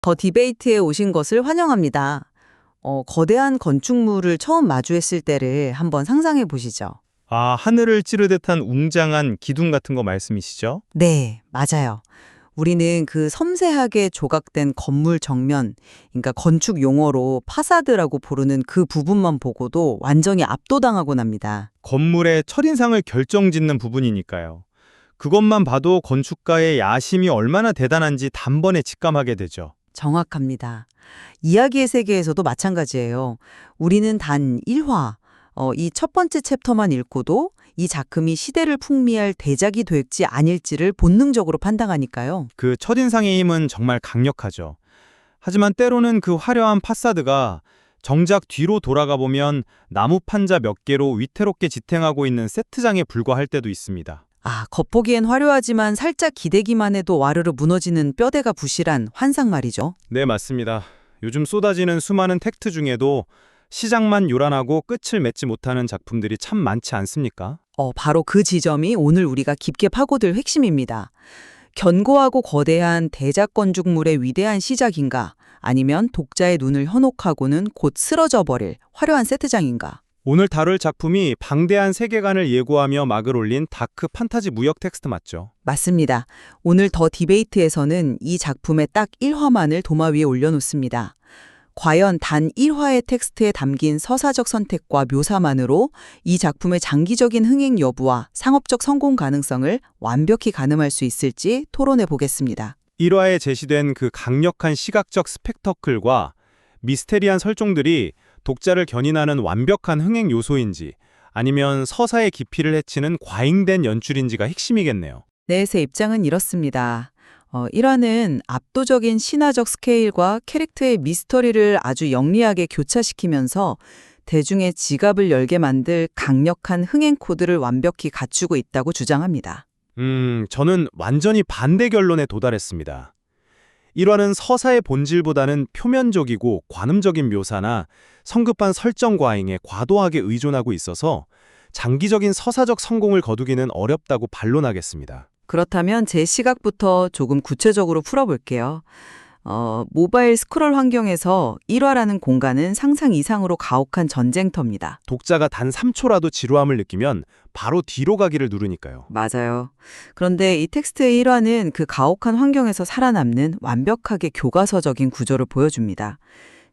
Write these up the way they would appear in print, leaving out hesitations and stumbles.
더 디베이트에 오신 것을 환영합니다. 거대한 건축물을 처음 마주했을 때를 한번 상상해 보시죠. 아, 하늘을 찌르듯한 웅장한 기둥 같은 거 말씀이시죠? 네, 맞아요. 우리는 그 섬세하게 조각된 건물 정면, 그러니까 건축 용어로 파사드라고 부르는 그 부분만 보고도 완전히 압도당하곤 합니다. 건물의 첫인상을 결정짓는 부분이니까요. 그것만 봐도 건축가의 야심이 얼마나 대단한지 단번에 직감하게 되죠. 정확합니다. 이야기의 세계에서도 마찬가지예요. 우리는 단 1화, 이 첫 번째 챕터만 읽고도 이 작품이 시대를 풍미할 대작이 될지 아닐지를 본능적으로 판단하니까요. 그 첫인상의 힘은 정말 강력하죠. 하지만 때로는 그 화려한 파사드가 정작 뒤로 돌아가 보면 나무 판자 몇 개로 위태롭게 지탱하고 있는 세트장에 불과할 때도 있습니다. 겉보기엔 화려하지만 살짝 기대기만 해도 와르르 무너지는 뼈대가 부실한 환상 말이죠. 네, 맞습니다. 요즘 쏟아지는 수많은 텍트 중에도 시작만 요란하고 끝을 맺지 못하는 작품들이 참 많지 않습니까? 바로 그 지점이 오늘 우리가 깊게 파고들 핵심입니다. 견고하고 거대한 대작 건축물의 위대한 시작인가, 아니면 독자의 눈을 현혹하고는 곧 쓰러져 버릴 화려한 세트장인가. 오늘 다룰 작품이 방대한 세계관을 예고하며 막을 올린 다크 판타지 무역 텍스트 맞죠? 맞습니다. 오늘 더 디베이트에서는 이 작품의 딱 1화만을 도마 위에 올려놓습니다. 과연 단 1화의 텍스트에 담긴 서사적 선택과 묘사만으로 이 작품의 장기적인 흥행 여부와 상업적 성공 가능성을 완벽히 가늠할 수 있을지 토론해 보겠습니다. 1화에 제시된 그 강력한 시각적 스펙터클과 미스테리한 설정들이 독자를 견인하는 완벽한 흥행 요소인지 아니면 서사의 깊이를 해치는 과잉된 연출인지가 핵심이겠네요. 넷의 입장은 이렇습니다. 1화는 압도적인 신화적 스케일과 캐릭터의 미스터리를 아주 영리하게 교차시키면서 대중의 지갑을 열게 만들 강력한 흥행 코드를 완벽히 갖추고 있다고 주장합니다. 저는 완전히 반대 결론에 도달했습니다. 1화는 서사의 본질보다는 표면적이고 관음적인 묘사나 성급한 설정 과잉에 과도하게 의존하고 있어서 장기적인 서사적 성공을 거두기는 어렵다고 반론하겠습니다. 그렇다면 제 시각부터 조금 구체적으로 풀어볼게요. 모바일 스크롤 환경에서 1화라는 공간은 상상 이상으로 가혹한 전쟁터입니다. 독자가 단 3초라도 지루함을 느끼면 바로 뒤로 가기를 누르니까요. 맞아요. 그런데 이 텍스트의 1화는 그 가혹한 환경에서 살아남는 완벽하게 교과서적인 구조를 보여줍니다.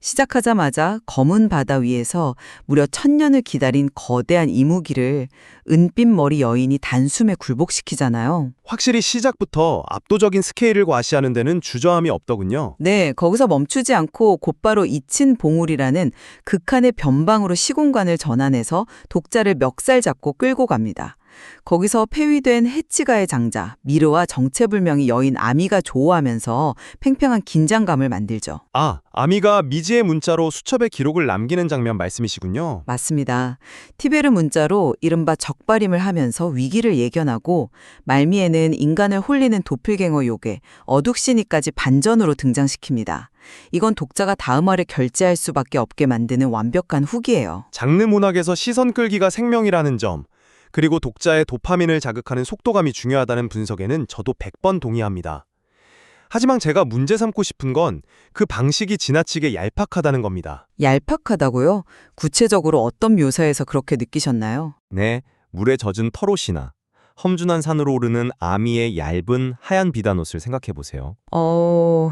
시작하자마자 검은 바다 위에서 무려 1000년을 기다린 거대한 이무기를 은빛 머리 여인이 단숨에 굴복시키잖아요. 확실히 시작부터 압도적인 스케일을 과시하는 데는 주저함이 없더군요. 네, 거기서 멈추지 않고 곧바로 이친 봉우리라는 극한의 변방으로 시공간을 전환해서 독자를 멱살 잡고 끌고 갑니다. 거기서 폐위된 해치가의 장자, 미르와 정체불명의 여인 아미가 조우하면서 팽팽한 긴장감을 만들죠. 아, 아미가 미지의 문자로 수첩에 기록을 남기는 장면 말씀이시군요. 맞습니다. 티베르 문자로 이른바 적발임을 하면서 위기를 예견하고 말미에는 인간을 홀리는 도플갱어 요괴, 어둑시니까지 반전으로 등장시킵니다. 이건 독자가 다음화를 결제할 수밖에 없게 만드는 완벽한 훅이에요. 장르 문학에서 시선 끌기가 생명이라는 점, 그리고 독자의 도파민을 자극하는 속도감이 중요하다는 분석에는 저도 100번 동의합니다. 하지만 제가 문제 삼고 싶은 건 그 방식이 지나치게 얄팍하다는 겁니다. 얄팍하다고요? 구체적으로 어떤 묘사에서 그렇게 느끼셨나요? 네, 물에 젖은 털옷이나 험준한 산으로 오르는 아미의 얇은 하얀 비단옷을 생각해보세요.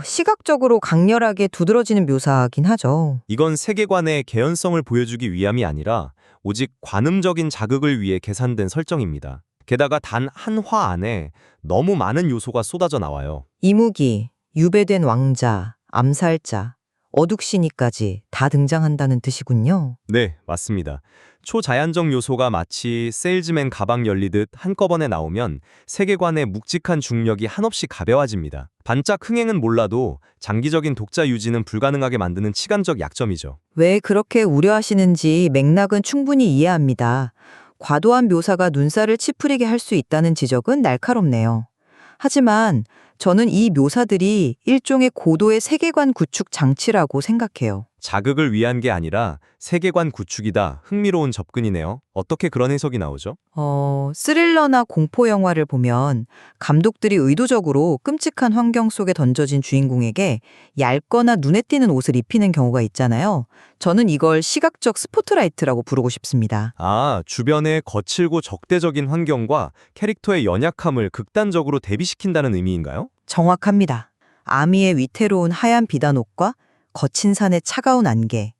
시각적으로 강렬하게 두드러지는 묘사긴 하죠. 이건 세계관의 개연성을 보여주기 위함이 아니라 오직 관음적인 자극을 위해 계산된 설정입니다. 게다가 단 한 화 안에 너무 많은 요소가 쏟아져 나와요. 이무기, 유배된 왕자, 암살자, 어둑시니까지 다 등장한다는 뜻이군요. 네, 맞습니다. 초자연적 요소가 마치 세일즈맨 가방 열리듯 한꺼번에 나오면 세계관의 묵직한 중력이 한없이 가벼워집니다. 반짝 흥행은 몰라도 장기적인 독자 유지는 불가능하게 만드는 치감적 약점이죠. 왜 그렇게 우려하시는지 맥락은 충분히 이해합니다. 과도한 묘사가 눈살을 찌푸리게 할 수 있다는 지적은 날카롭네요. 하지만 저는 이 묘사들이 일종의 고도의 세계관 구축 장치라고 생각해요. 자극을 위한 게 아니라 세계관 구축이다. 흥미로운 접근이네요. 어떻게 그런 해석이 나오죠? 스릴러나 공포 영화를 보면 감독들이 의도적으로 끔찍한 환경 속에 던져진 주인공에게 얇거나 눈에 띄는 옷을 입히는 경우가 있잖아요. 저는 이걸 시각적 스포트라이트라고 부르고 싶습니다. 아, 주변의 거칠고 적대적인 환경과 캐릭터의 연약함을 극단적으로 대비시킨다는 의미인가요? 정확합니다. 아미의 위태로운 하얀 비단 옷과 거친 산의 차가운 안개,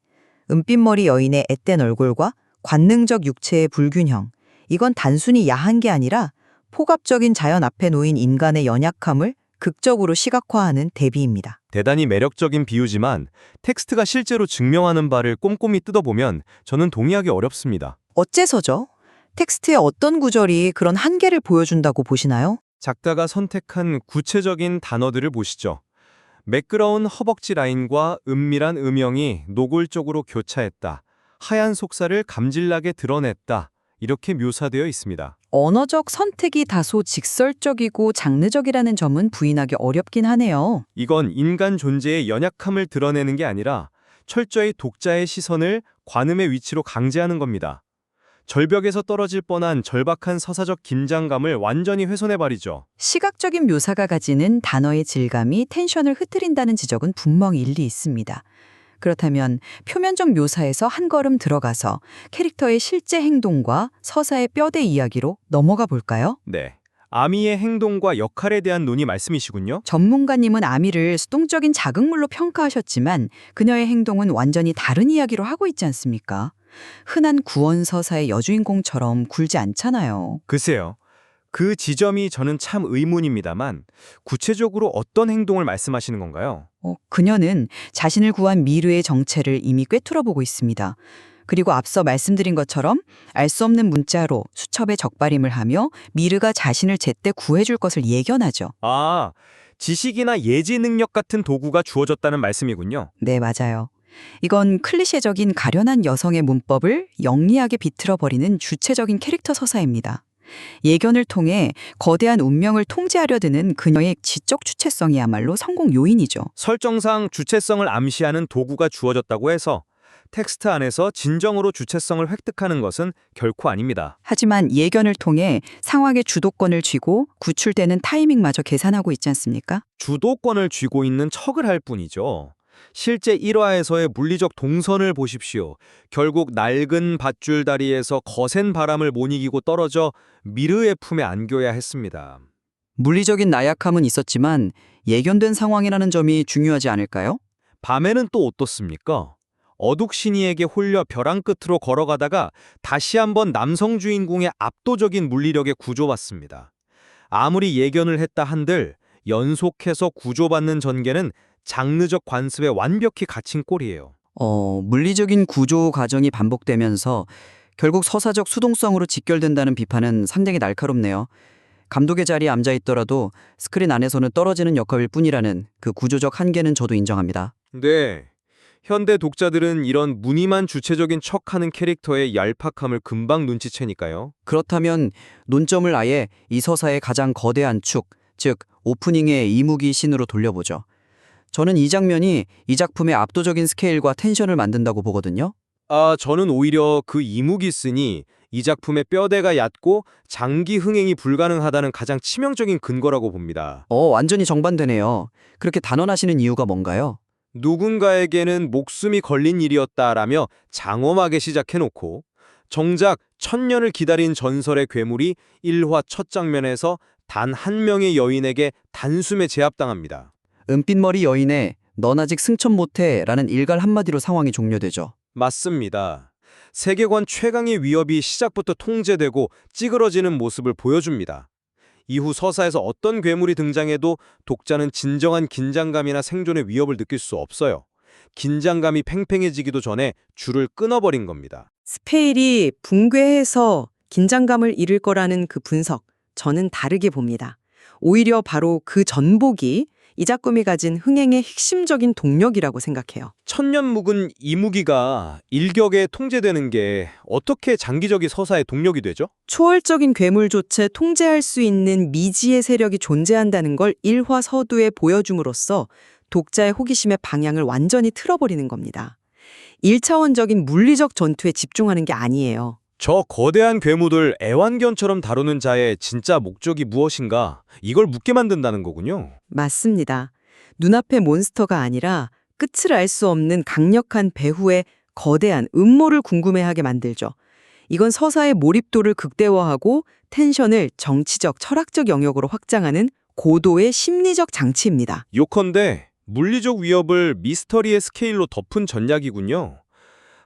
은빛머리 여인의 앳된 얼굴과 관능적 육체의 불균형. 이건 단순히 야한 게 아니라 폭압적인 자연 앞에 놓인 인간의 연약함을 극적으로 시각화하는 대비입니다. 대단히 매력적인 비유지만 텍스트가 실제로 증명하는 바를 꼼꼼히 뜯어보면 저는 동의하기 어렵습니다. 어째서죠? 텍스트의 어떤 구절이 그런 한계를 보여준다고 보시나요? 작가가 선택한 구체적인 단어들을 보시죠. 매끄러운 허벅지 라인과 은밀한 음영이 노골적으로 교차했다. 하얀 속살을 감질나게 드러냈다. 이렇게 묘사되어 있습니다. 언어적 선택이 다소 직설적이고 장르적이라는 점은 부인하기 어렵긴 하네요. 이건 인간 존재의 연약함을 드러내는 게 아니라 철저히 독자의 시선을 관음의 위치로 강제하는 겁니다. 절벽에서 떨어질 뻔한 절박한 서사적 긴장감을 완전히 훼손해버리죠. 시각적인 묘사가 가지는 단어의 질감이 텐션을 흐트린다는 지적은 분명히 일리 있습니다. 그렇다면 표면적 묘사에서 한 걸음 들어가서 캐릭터의 실제 행동과 서사의 뼈대 이야기로 넘어가 볼까요? 네. 아미의 행동과 역할에 대한 논의 말씀이시군요. 전문가님은 아미를 수동적인 자극물로 평가하셨지만 그녀의 행동은 완전히 다른 이야기로 하고 있지 않습니까? 흔한 구원서사의 여주인공처럼 굴지 않잖아요. 글쎄요. 그 지점이 저는 참 의문입니다만 구체적으로 어떤 행동을 말씀하시는 건가요? 그녀는 자신을 구한 미르의 정체를 이미 꿰뚫어보고 있습니다. 그리고 앞서 말씀드린 것처럼 알 수 없는 문자로 수첩에 적발임을 하며 미르가 자신을 제때 구해줄 것을 예견하죠. 아, 지식이나 예지 능력 같은 도구가 주어졌다는 말씀이군요. 네, 맞아요. 이건 클리셰적인 가련한 여성의 문법을 영리하게 비틀어버리는 주체적인 캐릭터 서사입니다. 예견을 통해 거대한 운명을 통제하려 드는 그녀의 지적 주체성이야말로 성공 요인이죠. 설정상 주체성을 암시하는 도구가 주어졌다고 해서 텍스트 안에서 진정으로 주체성을 획득하는 것은 결코 아닙니다. 하지만 예견을 통해 상황의 주도권을 쥐고 구출되는 타이밍마저 계산하고 있지 않습니까? 주도권을 쥐고 있는 척을 할 뿐이죠. 실제 1화에서의 물리적 동선을 보십시오. 결국 낡은 밧줄 다리에서 거센 바람을 못 이기고 떨어져 미르의 품에 안겨야 했습니다. 물리적인 나약함은 있었지만 예견된 상황이라는 점이 중요하지 않을까요? 밤에는 또 어떻습니까? 어둑신이에게 홀려 벼랑 끝으로 걸어가다가 다시 한번 남성 주인공의 압도적인 물리력에 구조받습니다. 아무리 예견을 했다 한들 연속해서 구조받는 전개는 장르적 관습에 완벽히 갇힌 꼴이에요. 물리적인 구조 과정이 반복되면서 결국 서사적 수동성으로 직결된다는 비판은 상당히 날카롭네요. 감독의 자리에 앉아 있더라도 스크린 안에서는 떨어지는 역할일 뿐이라는 그 구조적 한계는 저도 인정합니다. 네. 현대 독자들은 이런 무늬만 주체적인 척하는 캐릭터의 얄팍함을 금방 눈치채니까요. 그렇다면 논점을 아예 이 서사의 가장 거대한 축, 즉 오프닝의 이무기 씬으로 돌려보죠. 저는 이 장면이 이 작품의 압도적인 스케일과 텐션을 만든다고 보거든요. 저는 오히려 그 이무기 씬이 이 작품의 뼈대가 얕고 장기 흥행이 불가능하다는 가장 치명적인 근거라고 봅니다. 완전히 정반대네요. 그렇게 단언하시는 이유가 뭔가요? 누군가에게는 목숨이 걸린 일이었다라며 장엄하게 시작해놓고 정작 1000년을 기다린 전설의 괴물이 1화 첫 장면에서 단 한 명의 여인에게 단숨에 제압당합니다. 은빛머리 여인의 넌 아직 승천 못해 라는 일갈 한마디로 상황이 종료되죠. 맞습니다. 세계관 최강의 위협이 시작부터 통제되고 찌그러지는 모습을 보여줍니다. 이후 서사에서 어떤 괴물이 등장해도 독자는 진정한 긴장감이나 생존의 위협을 느낄 수 없어요. 긴장감이 팽팽해지기도 전에 줄을 끊어버린 겁니다. 스페일이 붕괴해서 긴장감을 잃을 거라는 그 분석, 저는 다르게 봅니다. 오히려 바로 그 전복이 이 작품이 가진 흥행의 핵심적인 동력이라고 생각해요. 천년 묵은 이무기가 일격에 통제되는 게 어떻게 장기적인 서사의 동력이 되죠? 초월적인 괴물조차 통제할 수 있는 미지의 세력이 존재한다는 걸 1화 서두에 보여줌으로써 독자의 호기심의 방향을 완전히 틀어버리는 겁니다. 일차원적인 물리적 전투에 집중하는 게 아니에요. 저 거대한 괴물을 애완견처럼 다루는 자의 진짜 목적이 무엇인가? 이걸 묻게 만든다는 거군요. 맞습니다. 눈앞의 몬스터가 아니라 끝을 알 수 없는 강력한 배후의 거대한 음모를 궁금해하게 만들죠. 이건 서사의 몰입도를 극대화하고 텐션을 정치적, 철학적 영역으로 확장하는 고도의 심리적 장치입니다. 요컨대 물리적 위협을 미스터리의 스케일로 덮은 전략이군요.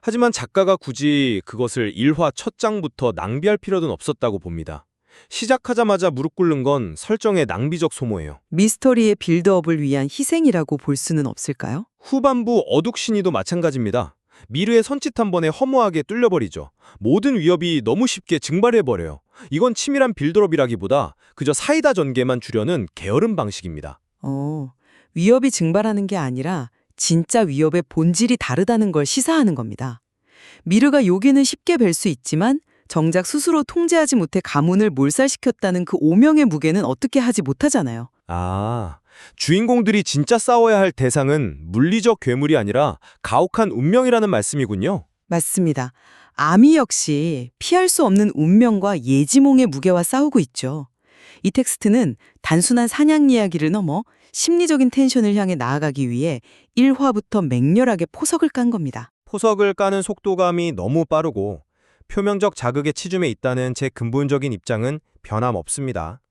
하지만 작가가 굳이 그것을 1화 첫 장부터 낭비할 필요는 없었다고 봅니다. 시작하자마자 무릎 꿇는 건 설정의 낭비적 소모예요. 미스터리의 빌드업을 위한 희생이라고 볼 수는 없을까요? 후반부 어둑신이도 마찬가지입니다. 미르의 선짓 한 번에 허무하게 뚫려버리죠. 모든 위협이 너무 쉽게 증발해버려요. 이건 치밀한 빌드업이라기보다 그저 사이다 전개만 주려는 게으른 방식입니다. 위협이 증발하는 게 아니라 진짜 위협의 본질이 다르다는 걸 시사하는 겁니다. 미르가 요기는 쉽게 뵐 수 있지만 정작 스스로 통제하지 못해 가문을 몰살시켰다는 그 오명의 무게는 어떻게 하지 못하잖아요. 주인공들이 진짜 싸워야 할 대상은 물리적 괴물이 아니라 가혹한 운명이라는 말씀이군요. 맞습니다. 아미 역시 피할 수 없는 운명과 예지몽의 무게와 싸우고 있죠. 이 텍스트는 단순한 사냥 이야기를 넘어 심리적인 텐션을 향해 나아가기 위해 1화부터 맹렬하게 포석을 깐 겁니다. 포석을 까는 속도감이 너무 빠르고 표면적 자극에 치중해 있다는 제 근본적인 입장은 변함없습니다.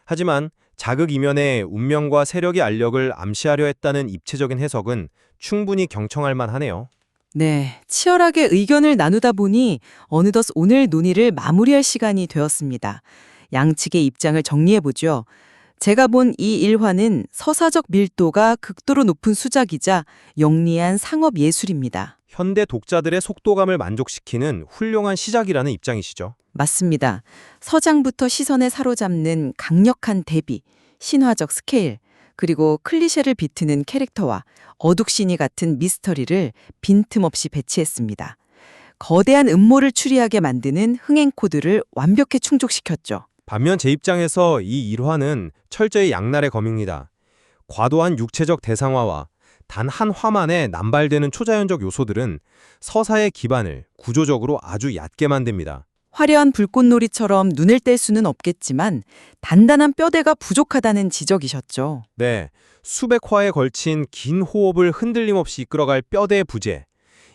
하지만 자극 이면에 운명과 세력의 알력을 암시하려 했다는 입체적인 해석은 충분히 경청할 만하네요. 네, 치열하게 의견을 나누다 보니 어느덧 오늘 논의를 마무리할 시간이 되었습니다. 양측의 입장을 정리해보죠. 제가 본 이 1화는 서사적 밀도가 극도로 높은 수작이자 영리한 상업 예술입니다. 현대 독자들의 속도감을 만족시키는 훌륭한 시작이라는 입장이시죠. 맞습니다. 서장부터 시선에 사로잡는 강력한 대비, 신화적 스케일, 그리고 클리셰를 비트는 캐릭터와 어둑신이 같은 미스터리를 빈틈없이 배치했습니다. 거대한 음모를 추리하게 만드는 흥행 코드를 완벽히 충족시켰죠. 반면 제 입장에서 이 1화는 철저히 양날의 검입니다. 과도한 육체적 대상화와 단 한 화만에 남발되는 초자연적 요소들은 서사의 기반을 구조적으로 아주 얕게 만듭니다. 화려한 불꽃놀이처럼 눈을 뗄 수는 없겠지만 단단한 뼈대가 부족하다는 지적이셨죠. 네, 수백 화에 걸친 긴 호흡을 흔들림 없이 이끌어갈 뼈대의 부재.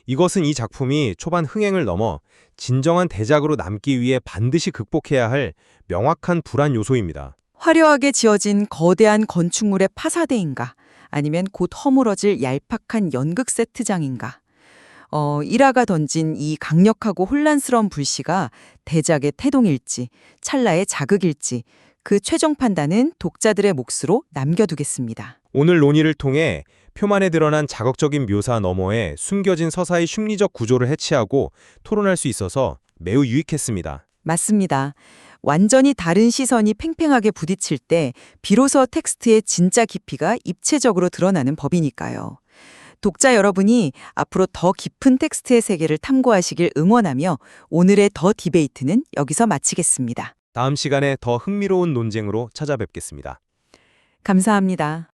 이것은 이 작품이 초반 흥행을 넘어 진정한 대작으로 남기 위해 반드시 극복해야 할 명확한 불안 요소입니다. 화려하게 지어진 거대한 건축물의 파사대인가 아니면 곧 허물어질 얄팍한 연극 세트장인가. 1화가 던진 이 강력하고 혼란스러운 불씨가 대작의 태동일지 찰나의 자극일지 그 최종 판단은 독자들의 몫으로 남겨두겠습니다. 오늘 논의를 통해 표만에 드러난 자극적인 묘사 너머에 숨겨진 서사의 심리적 구조를 해치하고 토론할 수 있어서 매우 유익했습니다. 맞습니다. 완전히 다른 시선이 팽팽하게 부딪힐 때 비로소 텍스트의 진짜 깊이가 입체적으로 드러나는 법이니까요. 독자 여러분이 앞으로 더 깊은 텍스트의 세계를 탐구하시길 응원하며 오늘의 더 디베이트는 여기서 마치겠습니다. 다음 시간에 더 흥미로운 논쟁으로 찾아뵙겠습니다. 감사합니다.